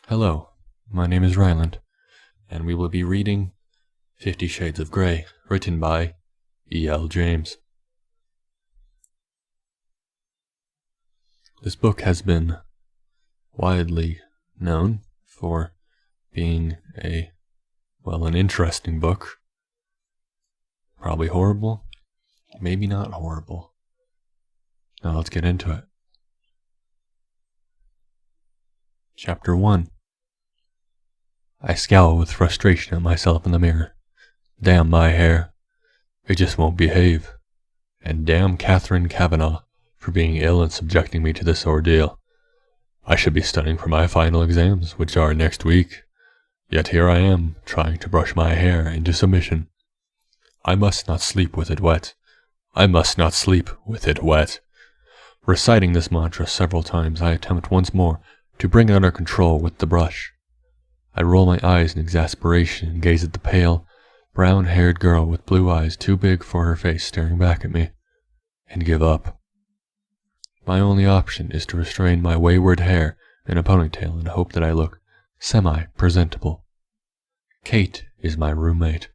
Hello, my name is Ryland, and we will be reading 50 Shades of Grey, written by E.L. James. This book has been widely known for being an interesting book. Probably horrible, maybe not horrible. Now let's get into it. Chapter 1. I scowl with frustration at myself in the mirror. Damn my hair. It just won't behave. And damn Catherine Kavanaugh for being ill and subjecting me to this ordeal. I should be studying for my final exams, which are next week. Yet here I am, trying to brush my hair into submission. I must not sleep with it wet. I must not sleep with it wet. Reciting this mantra several times, I attempt once more to bring it under control with the brush. I roll my eyes in exasperation and gaze at the pale, brown-haired girl with blue eyes too big for her face staring back at me, and give up. My only option is to restrain my wayward hair in a ponytail and hope that I look semi-presentable. Kate is my roommate,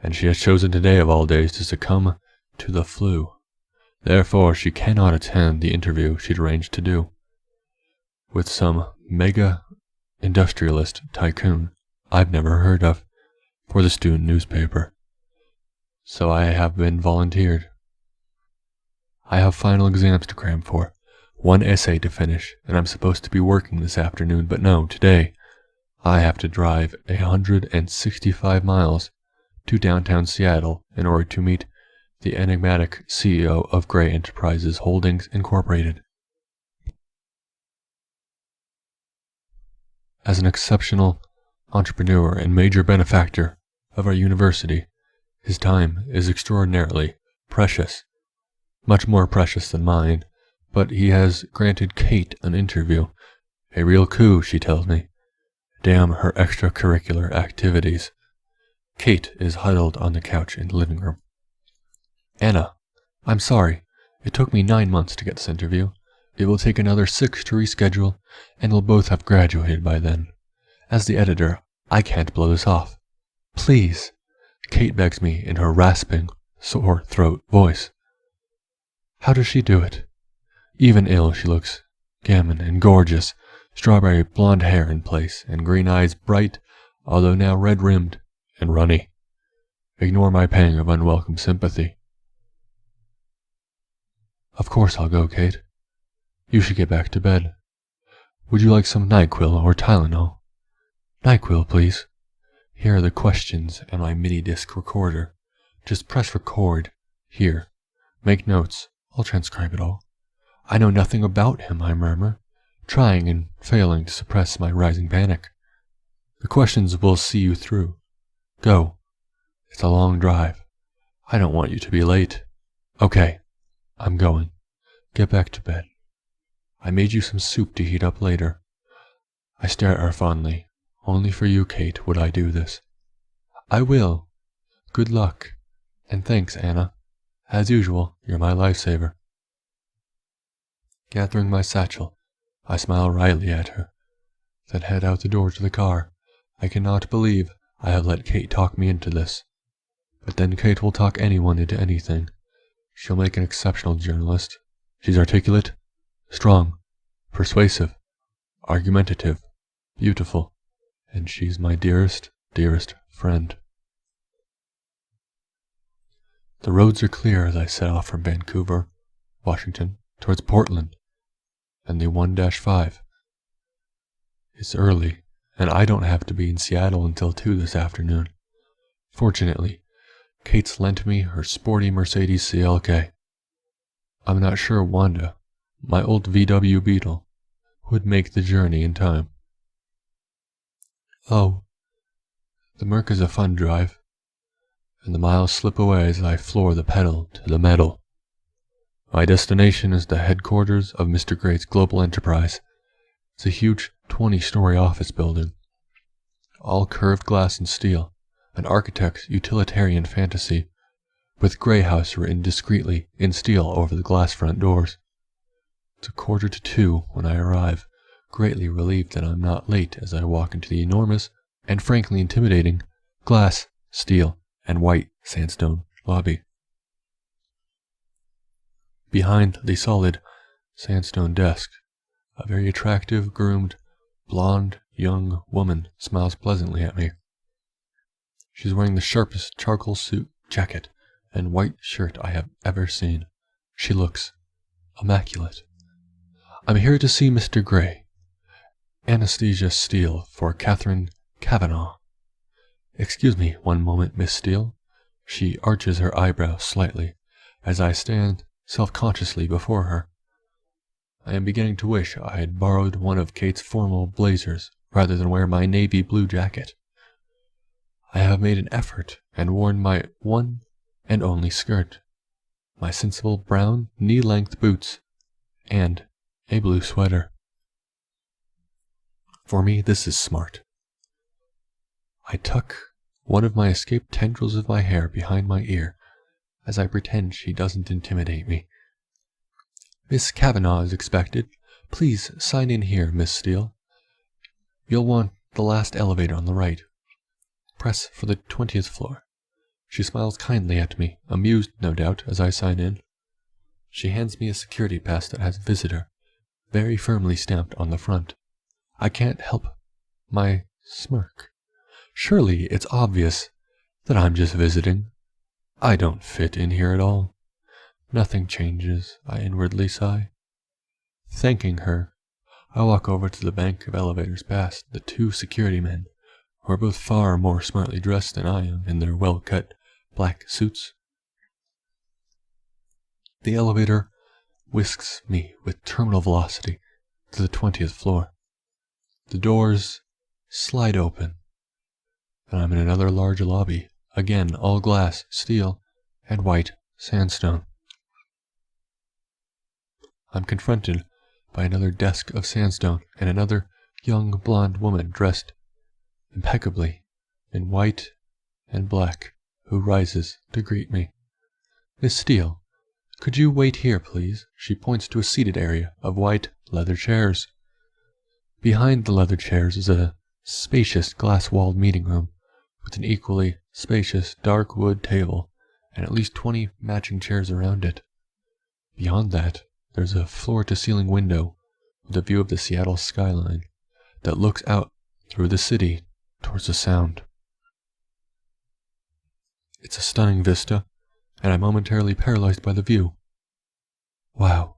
and she has chosen today of all days to succumb to the flu. Therefore, she cannot attend the interview she'd arranged to do with some mega-industrialist tycoon I've never heard of for the student newspaper. So I have been volunteered. I have final exams to cram for, one essay to finish, and I'm supposed to be working this afternoon, but no, today I have to drive 165 miles to downtown Seattle in order to meet the enigmatic CEO of Grey Enterprises Holdings Incorporated. As an exceptional entrepreneur and major benefactor of our university, his time is extraordinarily precious, much more precious than mine, but he has granted Kate an interview, a real coup, she tells me. Damn her extracurricular activities. Kate is huddled on the couch in the living room. Anna, I'm sorry. It took me 9 months to get this interview. It will take another 6 to reschedule, and we'll both have graduated by then. As the editor, I can't blow this off. Please, Kate begs me in her rasping, sore throat voice. How does she do it? Even ill, she looks gammon and gorgeous, strawberry blonde hair in place, and green eyes bright, although now red-rimmed and runny. Ignore my pang of unwelcome sympathy. Of course I'll go, Kate. You should get back to bed. Would you like some NyQuil or Tylenol? NyQuil, please. Here are the questions and my MIDI disc recorder. Just press record. Here. Make notes. I'll transcribe it all. I know nothing about him, I murmur, trying and failing to suppress my rising panic. The questions will see you through. Go. It's a long drive. I don't want you to be late. Okay. I'm going. Get back to bed. I made you some soup to heat up later. I stare at her fondly. Only for you, Kate, would I do this. I will. Good luck. And thanks, Anna. As usual, you're my lifesaver. Gathering my satchel, I smile wryly at her, then head out the door to the car. I cannot believe I have let Kate talk me into this. But then Kate will talk anyone into anything. She'll make an exceptional journalist. She's articulate, strong, persuasive, argumentative, beautiful, and she's my dearest, dearest friend. The roads are clear as I set off from Vancouver, Washington, towards Portland, and the 1-5. It's early, and I don't have to be in Seattle until 2 this afternoon. Fortunately, Kate's lent me her sporty Mercedes CLK. I'm not sure Wanda, my old VW Beetle, would make the journey in time. Oh, the Merc is a fun drive, and the miles slip away as I floor the pedal to the metal. My destination is the headquarters of Mr. Gray's global enterprise. It's a huge 20-story office building, all curved glass and steel, an architect's utilitarian fantasy, with Grey House written discreetly in steel over the glass front doors. It's 1:45 when I arrive, greatly relieved that I'm not late as I walk into the enormous and frankly intimidating glass, steel, and white sandstone lobby. Behind the solid sandstone desk, a very attractive, groomed, blonde young woman smiles pleasantly at me. She's wearing the sharpest charcoal suit jacket and white shirt I have ever seen. She looks immaculate. I'm here to see Mr. Gray. Anastasia Steele for Catherine Kavanaugh. Excuse me one moment, Miss Steele. She arches her eyebrows slightly as I stand self-consciously before her. I am beginning to wish I had borrowed one of Kate's formal blazers rather than wear my navy blue jacket. I have made an effort and worn my one and only skirt, my sensible brown knee-length boots, and a blue sweater. For me, this is smart. I tuck one of my escaped tendrils of my hair behind my ear as I pretend she doesn't intimidate me. Miss Kavanaugh is expected. Please sign in here, Miss Steele. You'll want the last elevator on the right. Press for the 20th floor. She smiles kindly at me, amused, no doubt, as I sign in. She hands me a security pass that has visitor very firmly stamped on the front. I can't help my smirk. Surely it's obvious that I'm just visiting. I don't fit in here at all. Nothing changes, I inwardly sigh. Thanking her, I walk over to the bank of elevators past the two security men, who are both far more smartly dressed than I am in their well-cut black suits. The elevator whisks me with terminal velocity to the 20th floor. The doors slide open, and I'm in another large lobby, again all glass, steel, and white sandstone. I'm confronted by another desk of sandstone and another young blonde woman dressed impeccably in white and black, who rises to greet me. Miss Steele, could you wait here, please? She points to a seated area of white leather chairs. Behind the leather chairs is a spacious glass-walled meeting room with an equally spacious dark wood table and at least 20 matching chairs around it. Beyond that, there's a floor-to-ceiling window with a view of the Seattle skyline that looks out through the city towards the Sound. It's a stunning vista, and I'm momentarily paralyzed by the view. Wow.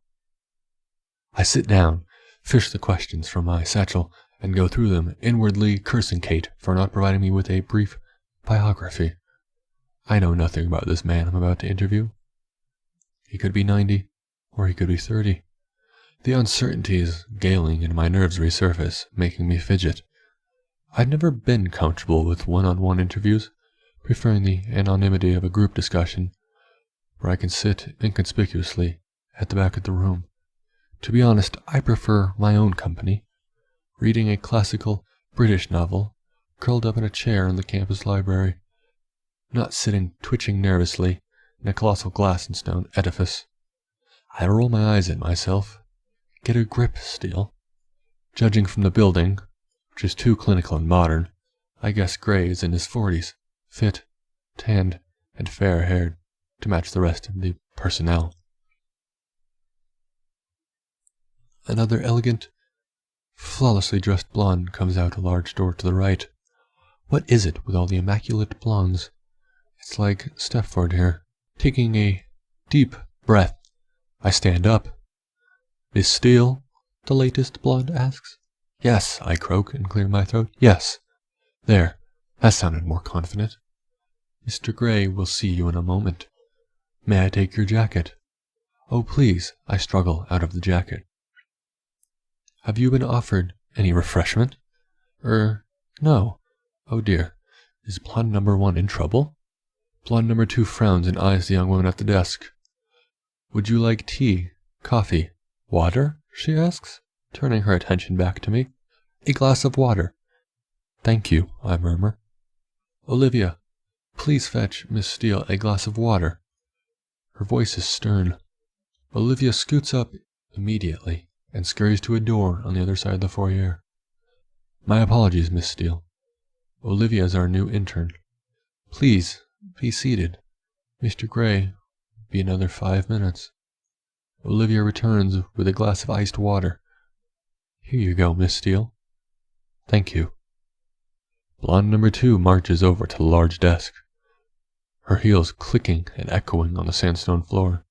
I sit down, fish the questions from my satchel, and go through them, inwardly cursing Kate for not providing me with a brief biography. I know nothing about this man I'm about to interview. He could be 90, or he could be 30. The uncertainties galing in my nerves resurface, making me fidget. I've never been comfortable with one-on-one interviews, preferring the anonymity of a group discussion, where I can sit inconspicuously at the back of the room. To be honest, I prefer my own company, reading a classical British novel, curled up in a chair in the campus library, not sitting twitching nervously in a colossal glass and stone edifice. I roll my eyes at myself. Get a grip, Steele. Judging from the building, which is too clinical and modern, I guess Gray is in his 40s, fit, tanned, and fair-haired to match the rest of the personnel. Another elegant, flawlessly dressed blonde comes out a large door to the right. What is it with all the immaculate blondes? It's like Stepford here. Taking a deep breath, I stand up. Miss Steele? The latest blonde asks. Yes, I croak and clear my throat. Yes. There, that sounded more confident. Mr. Gray will see you in a moment. May I take your jacket? Oh, please, I struggle out of the jacket. Have you been offered any refreshment? No. Oh dear, is blonde number 1 in trouble? Blonde number 2 frowns and eyes the young woman at the desk. Would you like tea, coffee, water? She asks, turning her attention back to me. A glass of water. Thank you, I murmur. Olivia, please fetch Miss Steele a glass of water. Her voice is stern. Olivia scoots up immediately and scurries to a door on the other side of the foyer. My apologies, Miss Steele. Olivia is our new intern. Please, be seated. Mr. Gray will be another 5 minutes. Olivia returns with a glass of iced water. Here you go, Miss Steele. Thank you. Blonde number 2 marches over to the large desk, her heels clicking and echoing on the sandstone floor.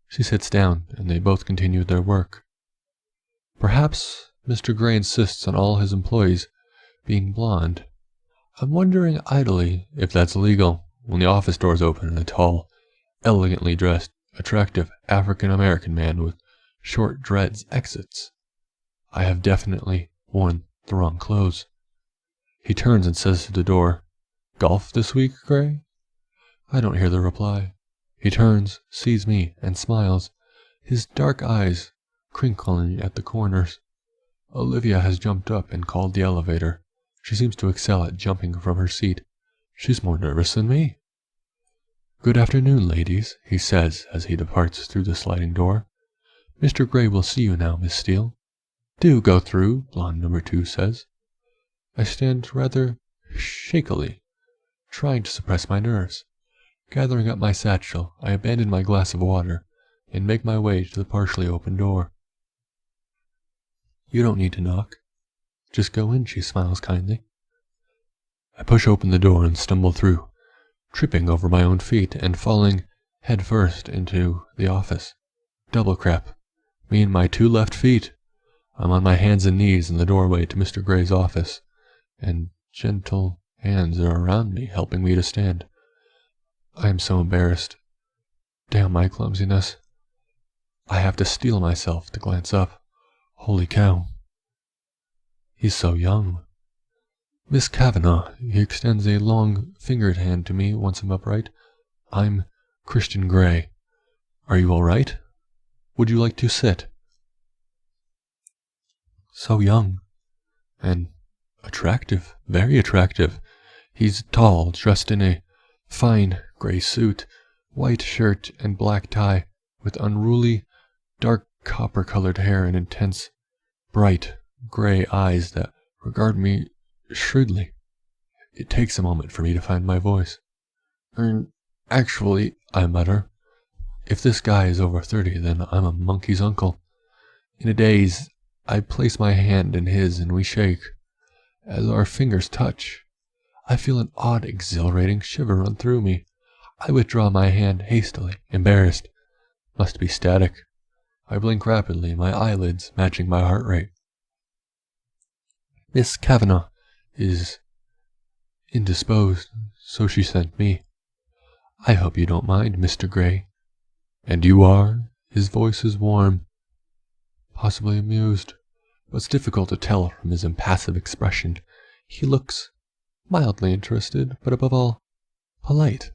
She sits down, and they both continue their work. Perhaps Mr. Gray insists on all his employees being blonde. I'm wondering idly if that's legal when the office doors open and a tall, elegantly dressed, attractive African-American man with short dreads exits. I have definitely worn the wrong clothes. He turns and says to the door, Golf this week, Gray? I don't hear the reply. He turns, sees me, and smiles, his dark eyes crinkling at the corners. Olivia has jumped up and called the elevator. She seems to excel at jumping from her seat. She's more nervous than me. Good afternoon, ladies, he says as he departs through the sliding door. Mr. Gray will see you now, Miss Steele. Do go through, blonde number 2 says. I stand rather shakily, trying to suppress my nerves. Gathering up my satchel, I abandon my glass of water and make my way to the partially open door. You don't need to knock. Just go in, she smiles kindly. I push open the door and stumble through, tripping over my own feet and falling headfirst into the office. Double crap. Me and my 2 left feet. I'm on my hands and knees in the doorway to Mr. Gray's office, and gentle hands are around me, helping me to stand. I am so embarrassed. Damn my clumsiness. I have to steel myself to glance up. Holy cow. He's so young. Miss Kavanagh, he extends a long-fingered hand to me once I'm upright. I'm Christian Gray. Are you all right? Would you like to sit? So young. And attractive. Very attractive. He's tall, dressed in a fine gray suit, white shirt and black tie, with unruly, dark copper-colored hair and intense, bright, gray eyes that regard me shrewdly. It takes a moment for me to find my voice. Actually, I mutter, if this guy is over 30, then I'm a monkey's uncle. In a daze, I place my hand in his and we shake. As our fingers touch, I feel an odd, exhilarating shiver run through me. I withdraw my hand hastily, embarrassed. Must be static. I blink rapidly, my eyelids matching my heart rate. Miss Kavanagh is indisposed, so she sent me. I hope you don't mind, Mr. Gray. And you are? His voice is warm, possibly amused, but it's difficult to tell from his impassive expression. He looks mildly interested, but above all, polite.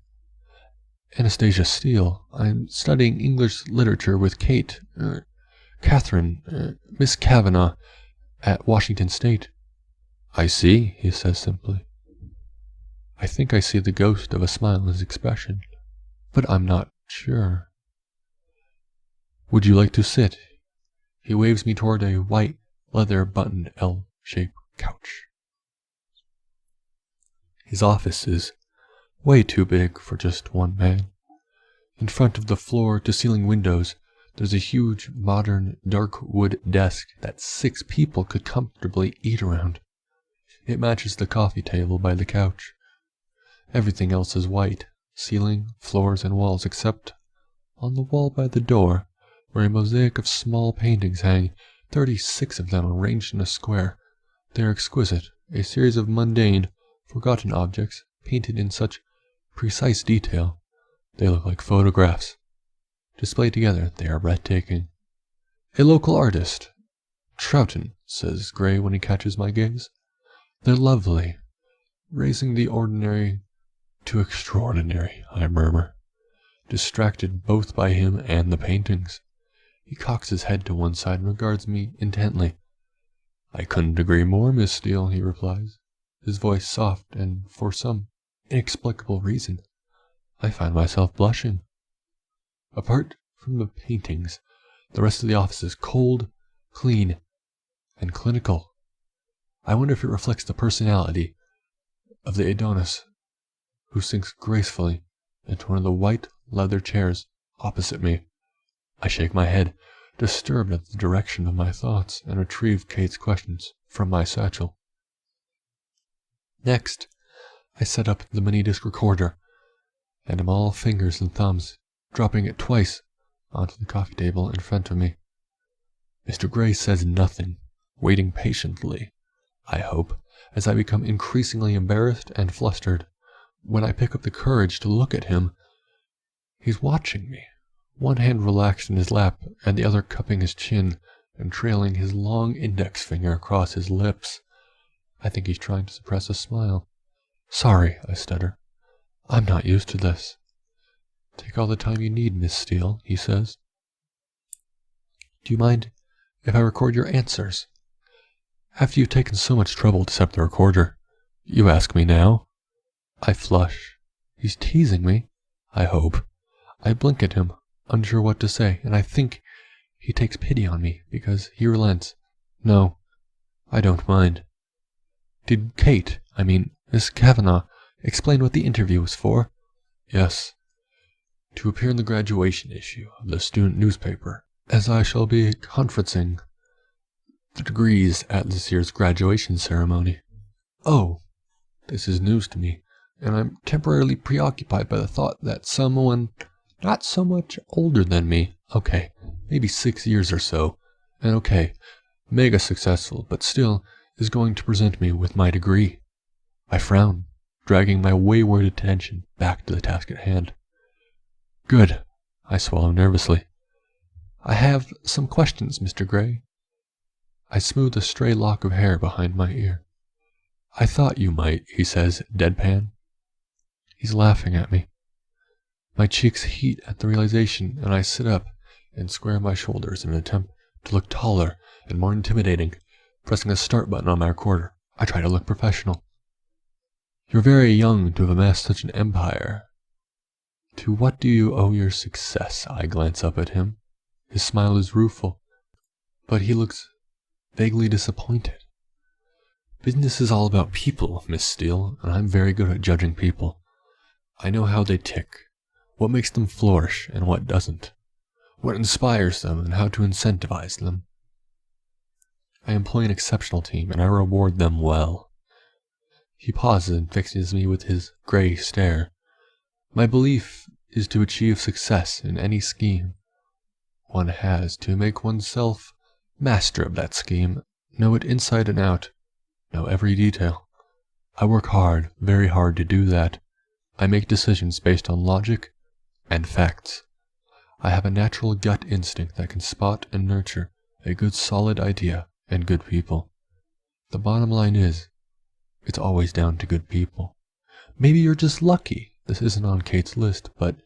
Anastasia Steele. I'm studying English literature with Catherine, Miss Kavanagh, at Washington State. I see, he says simply. I think I see the ghost of a smile in his expression, but I'm not sure. Would you like to sit? He waves me toward a white, leather-buttoned L-shaped couch. His office is way too big for just one man. In front of the floor-to-ceiling windows, there's a huge, modern, dark wood desk that 6 people could comfortably eat around. It matches the coffee table by the couch. Everything else is white, ceiling, floors, and walls, except on the wall by the door, where a mosaic of small paintings hang, 36 of them arranged in a square. They are exquisite, a series of mundane, forgotten objects, painted in such precise detail. They look like photographs. Displayed together, they are breathtaking. A local artist. Troughton, says Gray when he catches my gaze. They're lovely, raising the ordinary to extraordinary, I murmur, distracted both by him and the paintings. He cocks his head to one side and regards me intently. I couldn't agree more, Miss Steele, he replies, his voice soft, and for some inexplicable reason, I find myself blushing. Apart from the paintings, the rest of the office is cold, clean, and clinical. I wonder if it reflects the personality of the Adonis who sinks gracefully into one of the white leather chairs opposite me. I shake my head, disturbed at the direction of my thoughts, and retrieve Kate's questions from my satchel. Next, I set up the mini-disc recorder, and am all fingers and thumbs, dropping it twice onto the coffee table in front of me. Mr. Gray says nothing, waiting patiently, I hope, as I become increasingly embarrassed and flustered. When I pick up the courage to look at him, he's watching me, one hand relaxed in his lap and the other cupping his chin and trailing his long index finger across his lips. I think he's trying to suppress a smile. "Sorry," I stutter. "I'm not used to this." "Take all the time you need, Miss Steele," he says. "Do you mind if I record your answers? After you've taken so much trouble to set up the recorder, you ask me now?" I flush. He's teasing me, I hope. I blink at him, unsure what to say, and I think he takes pity on me because he relents. "No, I don't mind." "Did Kate, Miss Kavanagh, explain what the interview was for?" "Yes. To appear in the graduation issue of the student newspaper, as I shall be conferencing the degrees at this year's graduation ceremony." "Oh, this is news to me, and I'm temporarily preoccupied by the thought that someone not so much older than me, okay, maybe 6 years or so, and okay, mega successful, but still is going to present me with my degree." I frown, dragging my wayward attention back to the task at hand. "Good," I swallow nervously. "I have some questions, Mr. Gray." I smooth a stray lock of hair behind my ear. "I thought you might," he says, deadpan. He's laughing at me. My cheeks heat at the realization, and I sit up and square my shoulders in an attempt to look taller and more intimidating, pressing the start button on my recorder. I try to look professional. "You're very young to have amassed such an empire. To what do you owe your success?" I glance up at him. His smile is rueful, but he looks vaguely disappointed. "Business is all about people, Miss Steele, and I'm very good at judging people. I know how they tick, what makes them flourish and what doesn't, what inspires them and how to incentivize them. I employ an exceptional team and I reward them well." He pauses and fixes me with his gray stare. "My belief is to achieve success in any scheme one has to make oneself master of that scheme, know it inside and out, know every detail. I work hard, very hard to do that. I make decisions based on logic and facts. I have a natural gut instinct that can spot and nurture a good solid idea and good people. The bottom line is, it's always down to good people. Maybe you're just lucky this isn't on Kate's list, but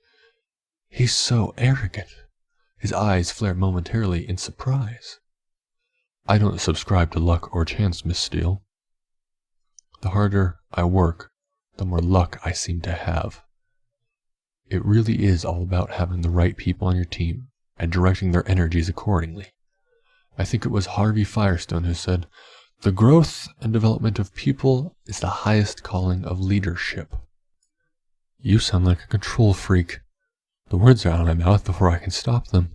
he's so arrogant." His eyes flare momentarily in surprise. "I don't subscribe to luck or chance, Miss Steele. The harder I work, the more luck I seem to have. It really is all about having the right people on your team and directing their energies accordingly. I think it was Harvey Firestone who said, 'The growth and development of people is the highest calling of leadership.'" "You sound like a control freak." The words are out of my mouth before I can stop them.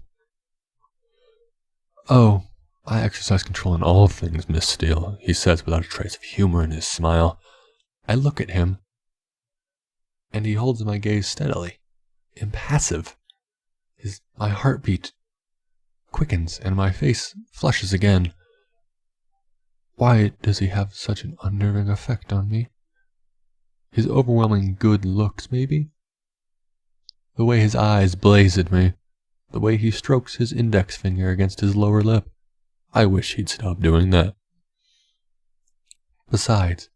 "Oh, I exercise control in all things, Miss Steele," he says without a trace of humor in his smile. I look at him, and he holds my gaze steadily, impassive. My heartbeat quickens, and my face flushes again. Why does he have such an unnerving effect on me? His overwhelming good looks, maybe? The way his eyes blaze at me, the way he strokes his index finger against his lower lip. I wish he'd stop doing that. Besides,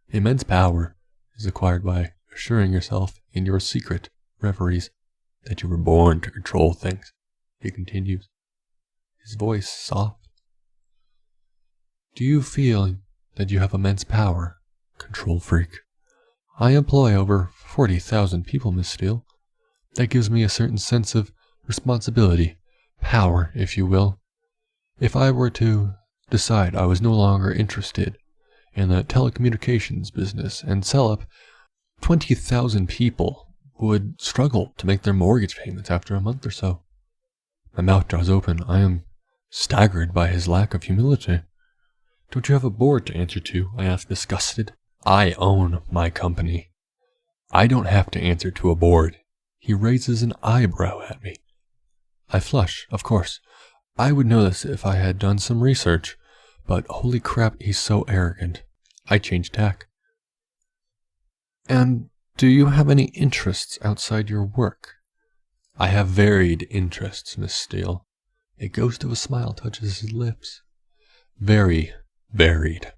immense power is acquired by assuring yourself in your secret reveries that you were born to control things, he continues, his voice soft. "Do you feel that you have immense power, control freak? I employ over 40,000 people, Miss Steele. That gives me a certain sense of responsibility, power, if you will. If I were to decide I was no longer interested in the telecommunications business and sell up, 20,000 people would struggle to make their mortgage payments after a month or so. My mouth draws open. I am staggered by his lack of humility. Don't you have a board to answer to? I asked, disgusted. I own my company. I don't have to answer to a board. He raises an eyebrow at me. I flush, of course. I would know this if I had done some research, but holy crap, he's so arrogant. I change tack. And do you have any interests outside your work? I have varied interests, Miss Steele. A ghost of a smile touches his lips. Very varied.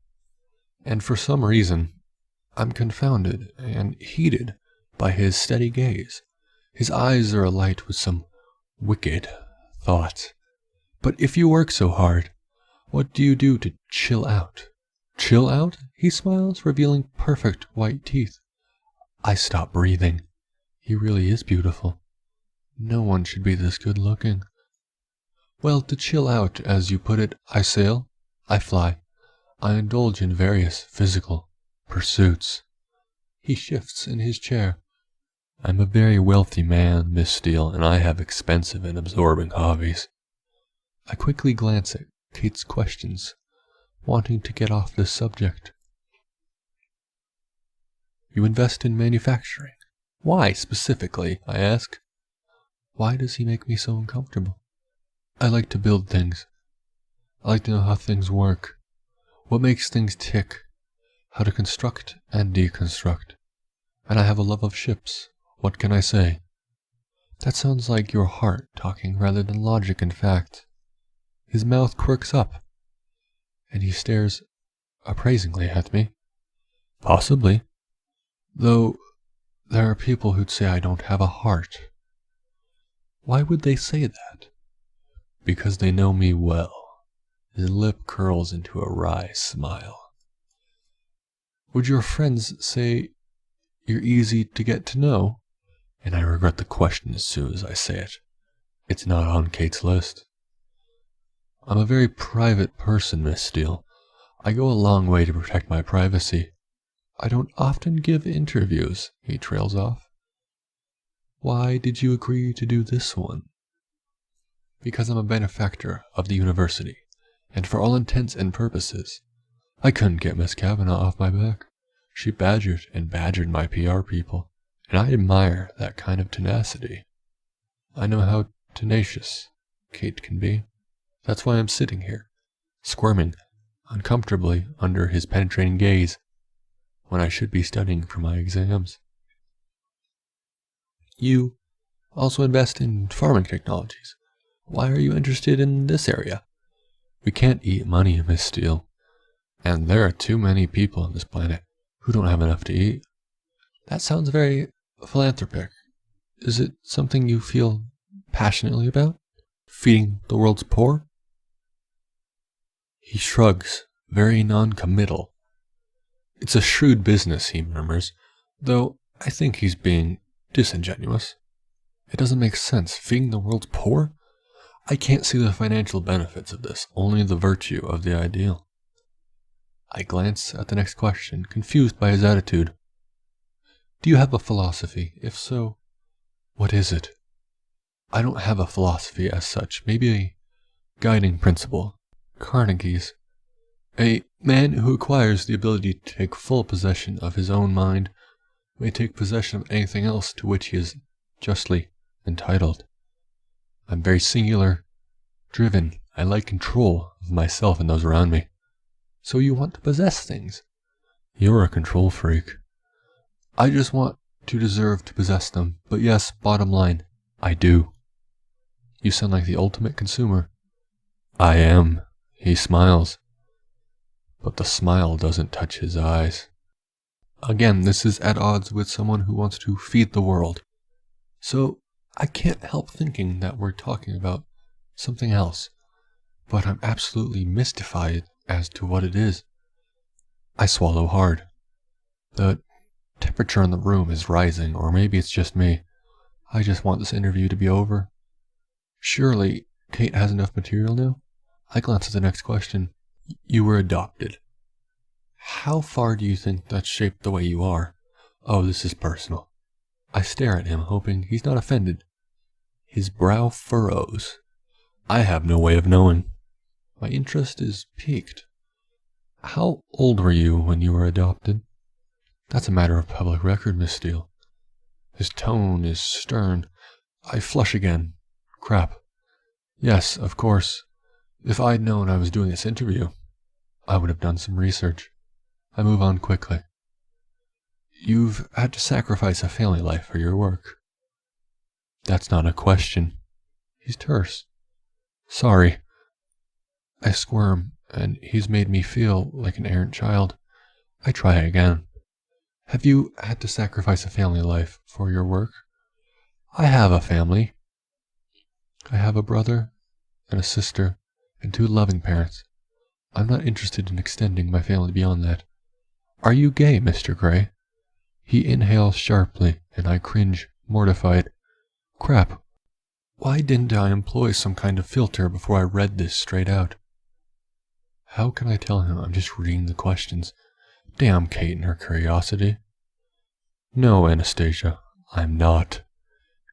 And for some reason, I'm confounded and heated by his steady gaze. His eyes are alight with some wicked thoughts. But if you work so hard, what do you do to chill out? Chill out? He smiles, revealing perfect white teeth. I stop breathing. He really is beautiful. No one should be this good looking. Well, to chill out, as you put it, I sail, I fly, I indulge in various physical pursuits. He shifts in his chair. I'm a very wealthy man, Miss Steele, and I have expensive and absorbing hobbies. I quickly glance at Kate's questions, wanting to get off this subject. You invest in manufacturing. Why specifically? I ask. Why does he make me so uncomfortable? I like to build things. I like to know how things work, what makes things tick, how to construct and deconstruct. And I have a love of ships. What can I say? That sounds like your heart talking rather than logic and fact. His mouth quirks up, and he stares appraisingly at me. Possibly. Though there are people who'd say I don't have a heart. Why would they say that? Because they know me well. His lip curls into a wry smile. Would your friends say you're easy to get to know? And I regret the question as soon as I say it. It's not on Kate's list. I'm a very private person, Miss Steele. I go a long way to protect my privacy. I don't often give interviews, he trails off. Why did you agree to do this one? Because I'm a benefactor of the university, and for all intents and purposes, I couldn't get Miss Kavanaugh off my back. She badgered and badgered my PR people, and I admire that kind of tenacity. I know how tenacious Kate can be. That's why I'm sitting here, squirming uncomfortably under his penetrating gaze, when I should be studying for my exams. You also invest in farming technologies. Why are you interested in this area? We can't eat money, Miss Steele, and there are too many people on this planet who don't have enough to eat. That sounds very philanthropic. Is it something you feel passionately about? Feeding the world's poor? He shrugs, very non-committal. It's a shrewd business, he murmurs, though I think he's being disingenuous. It doesn't make sense. Feeding the world's poor? I can't see the financial benefits of this, only the virtue of the ideal. I glance at the next question, confused by his attitude. Do you have a philosophy? If so, what is it? I don't have a philosophy as such, maybe a guiding principle. Carnegie's. A man who acquires the ability to take full possession of his own mind may take possession of anything else to which he is justly entitled. I'm very singular, driven. I like control of myself and those around me. So you want to possess things? You're a control freak. I just want to deserve to possess them. But yes, bottom line, I do. You sound like the ultimate consumer. I am. He smiles. But the smile doesn't touch his eyes. Again, this is at odds with someone who wants to feed the world. So I can't help thinking that we're talking about something else, but I'm absolutely mystified as to what it is. I swallow hard. The temperature in the room is rising, or maybe it's just me. I just want this interview to be over. Surely Kate has enough material now? I glance at the next question. You were adopted. How far do you think that shaped the way you are? Oh, this is personal. I stare at him, hoping he's not offended. His brow furrows. I have no way of knowing. My interest is piqued. How old were you when you were adopted? That's a matter of public record, Miss Steele. His tone is stern. I flush again. Crap. Yes, of course. If I'd known I was doing this interview, I would have done some research. I move on quickly. You've had to sacrifice a family life for your work. That's not a question. He's terse. Sorry. I squirm, and he's made me feel like an errant child. I try again. Have you had to sacrifice a family life for your work? I have a family. I have a brother and a sister and 2 loving parents. I'm not interested in extending my family beyond that. Are you gay, Mr. Gray? He inhales sharply, and I cringe, mortified. Crap. Why didn't I employ some kind of filter before I read this straight out? How can I tell him I'm just reading the questions? Damn Kate and her curiosity. No, Anastasia, I'm not.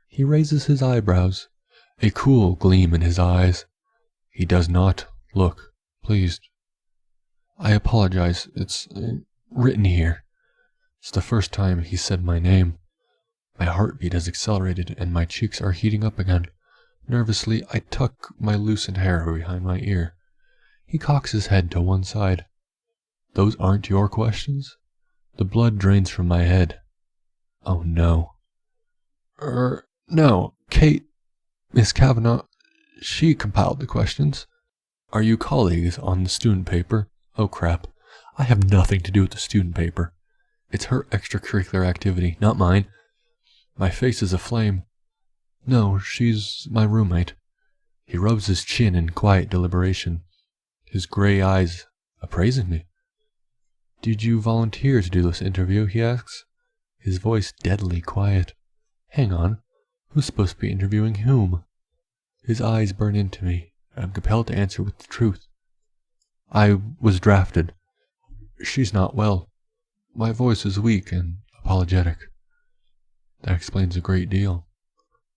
He raises his eyebrows, a cool gleam in his eyes. He does not look pleased. I apologize. It's written here. It's the first time he said my name. My heartbeat has accelerated and my cheeks are heating up again. Nervously, I tuck my loosened hair behind my ear. He cocks his head to one side. Those aren't your questions? The blood drains from my head. Oh no. No, Kate, Miss Kavanaugh, she compiled the questions. Are you colleagues on the student paper? Oh crap, I have nothing to do with the student paper. It's her extracurricular activity, not mine. My face is aflame. No, she's my roommate. He rubs his chin in quiet deliberation, his gray eyes appraising me. Did you volunteer to do this interview, he asks, his voice deadly quiet. Hang on, who's supposed to be interviewing whom? His eyes burn into me. I'm compelled to answer with the truth. I was drafted. She's not well. My voice is weak and apologetic. That explains a great deal.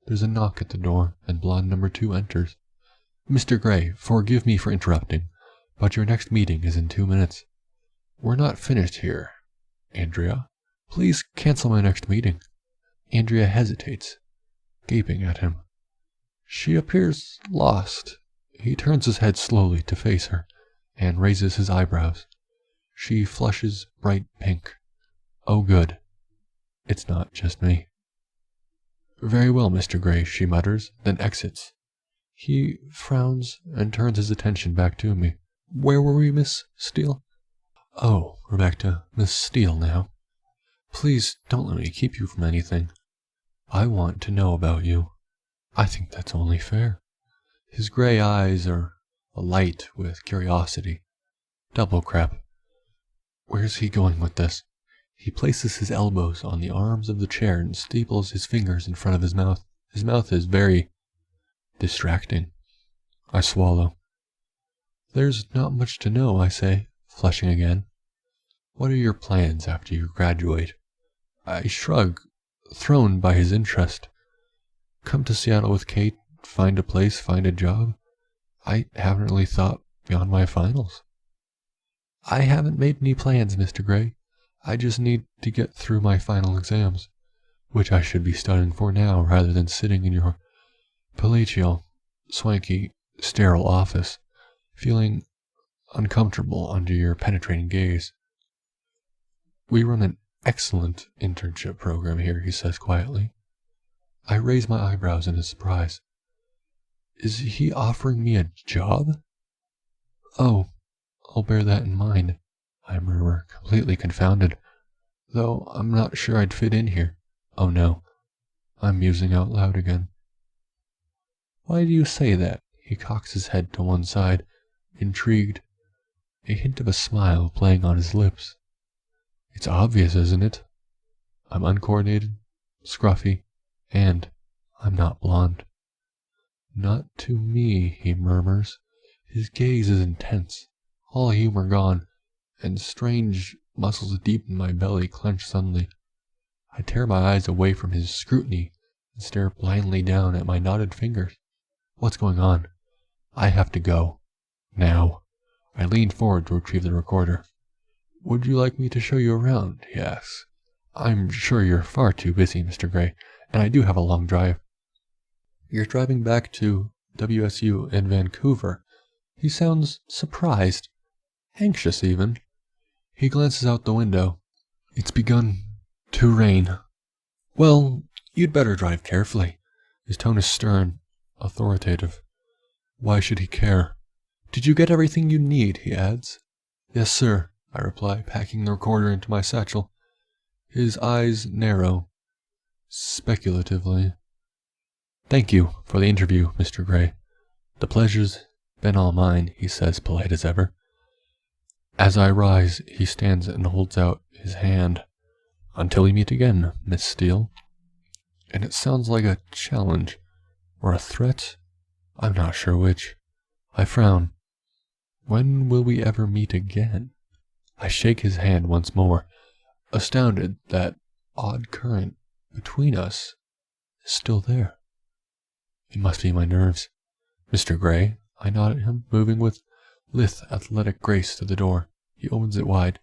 There's a knock at the door, and blonde number 2 enters. Mr. Gray, forgive me for interrupting, but your next meeting is in 2 minutes. We're not finished here. Andrea, please cancel my next meeting. Andrea hesitates, gaping at him. She appears lost. He turns his head slowly to face her, and raises his eyebrows. She flushes bright pink. Oh good. It's not just me. Very well, Mr. Gray, she mutters, then exits. He frowns and turns his attention back to me. Where were we, Miss Steele? Oh, Rebecca, Miss Steele now. Please don't let me keep you from anything. I want to know about you. I think that's only fair. His gray eyes are alight with curiosity. Double crap. Where's he going with this? He places his elbows on the arms of the chair and steeples his fingers in front of his mouth. His mouth is very distracting. I swallow. There's not much to know, I say, flushing again. What are your plans after you graduate? I shrug, thrown by his interest. Come to Seattle with Kate, find a place, find a job. I haven't really thought beyond my finals. I haven't made any plans, Mr. Gray. I just need to get through my final exams, which I should be studying for now rather than sitting in your palatial, swanky, sterile office, feeling uncomfortable under your penetrating gaze. We run an excellent internship program here, he says quietly. I raise my eyebrows in surprise. Is he offering me a job? Oh, I'll bear that in mind, I murmur, completely confounded, though I'm not sure I'd fit in here. Oh no, I'm musing out loud again. Why do you say that? He cocks his head to one side, intrigued, a hint of a smile playing on his lips. It's obvious, isn't it? I'm uncoordinated, scruffy, and I'm not blonde. Not to me, he murmurs, His gaze is intense, all humor gone, and strange muscles deep in my belly clench suddenly. I tear my eyes away from his scrutiny and stare blindly down at my knotted fingers. What's going on? I have to go. Now. I lean forward to retrieve the recorder. Would you like me to show you around? He asks. I'm sure you're far too busy, Mr. Gray, and I do have a long drive. You're driving back to WSU in Vancouver. He sounds surprised, anxious even. He glances out the window. It's begun to rain. Well, you'd better drive carefully. His tone is stern, authoritative. Why should he care? Did you get everything you need? He adds. Yes, sir, I reply, packing the recorder into my satchel. His eyes narrow, speculatively. Thank you for the interview, Mr. Gray. The pleasure's been all mine, he says, polite as ever. As I rise, he stands and holds out his hand. Until we meet again, Miss Steele. And it sounds like a challenge, or a threat. I'm not sure which. I frown. When will we ever meet again? I shake his hand once more, astounded that odd current between us is still there. It must be my nerves. Mr. Gray, I nod at him, moving with lithe, athletic grace to the door. He opens it wide.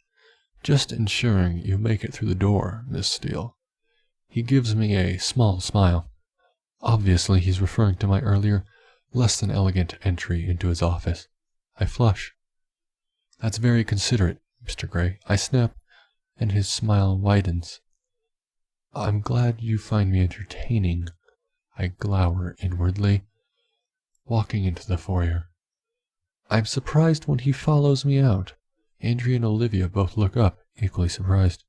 Just ensuring you make it through the door, Miss Steele. He gives me a small smile. Obviously, he's referring to my earlier, less than elegant entry into his office. I flush. That's very considerate, Mr. Gray. I snap, and his smile widens. I'm glad you find me entertaining. I glower inwardly, walking into the foyer. I'm surprised when he follows me out. Andrea and Olivia both look up, equally surprised.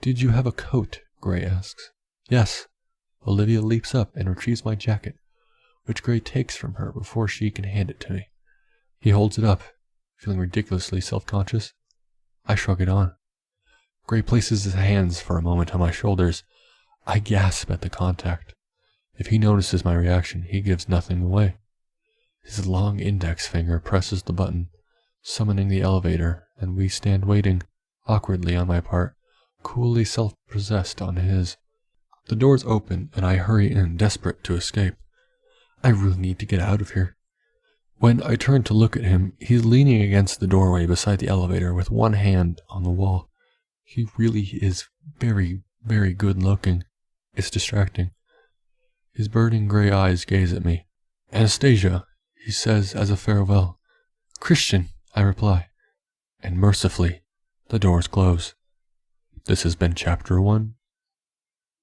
Did you have a coat? Gray asks. Yes. Olivia leaps up and retrieves my jacket, which Gray takes from her before she can hand it to me. He holds it up, feeling ridiculously self-conscious. I shrug it on. Gray places his hands for a moment on my shoulders. I gasp at the contact. If he notices my reaction, he gives nothing away. His long index finger presses the button, summoning the elevator, and we stand waiting, awkwardly on my part, coolly self-possessed on his. The doors open, and I hurry in, desperate to escape. I really need to get out of here. When I turn to look at him, he's leaning against the doorway beside the elevator with one hand on the wall. He really is very, very good looking. It's distracting. His burning gray eyes gaze at me. Anastasia, he says as a farewell. Christian, I reply. And mercifully, the doors close. This has been Chapter 1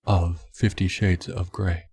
of 50 Shades of Grey.